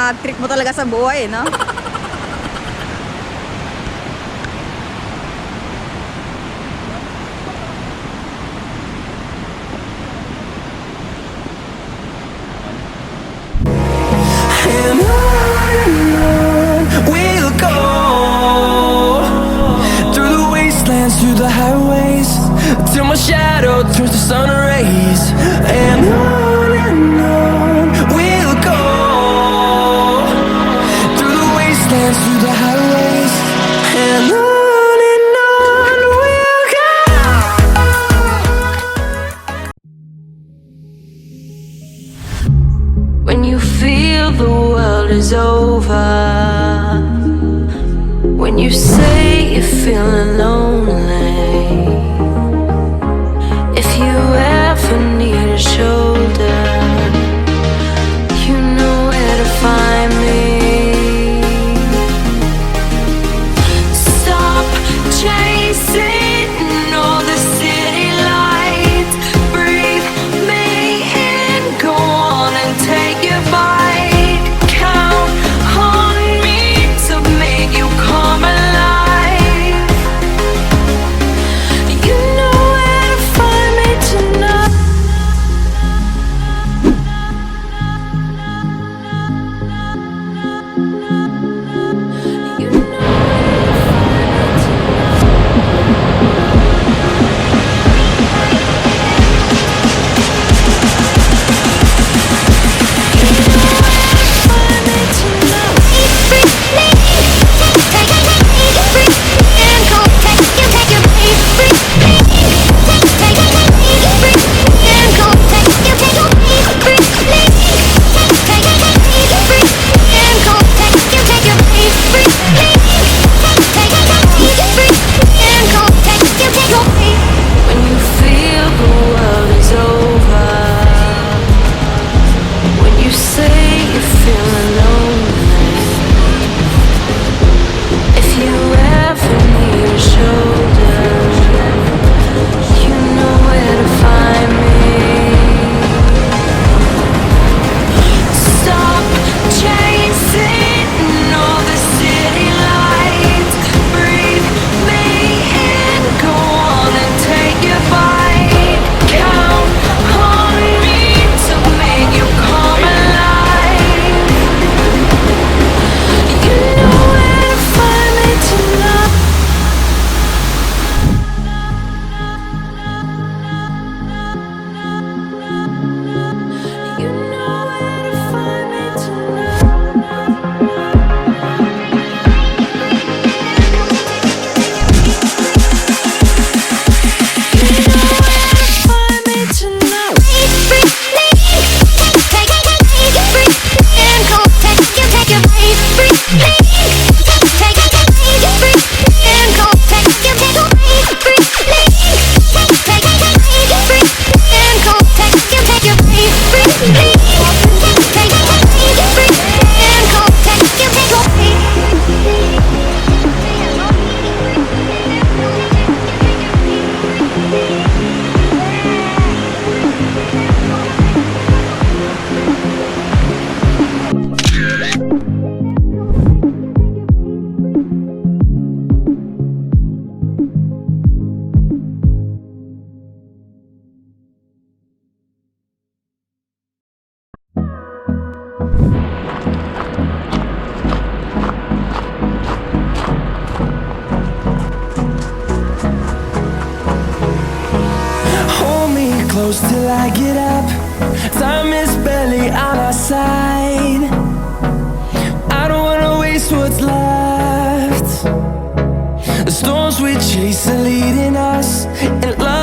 mga trick mo talaga sa buhay, no? And on we'll go, through the wastelands, through the highways, till my shadow turns to sun rays. And on we'll go, through the wastelands, through the highways, and on we'll go. When you feel the world is over, when you say you're feeling lonely, if you ever need a shoulder, you know where to find me. Stop chasing all the city lights, breathe me in, go on and take your bite. Count on me to make you come alive. You know where to find me tonight. You know where to find me tonight. When you feel the world is over, when you say you feel lonely, if you ever need a shoulder, you know where to find me. Stop chasing all the city lights, breathe me in, go on and take your bite. Count on me to make you come alive. You know where to find me tonight. You know where to find me tonight. You know where to find me tonight. Hold me close till I get up. Time is barely on our side. I don't wanna waste what's left. The storms we chase are leading us, and love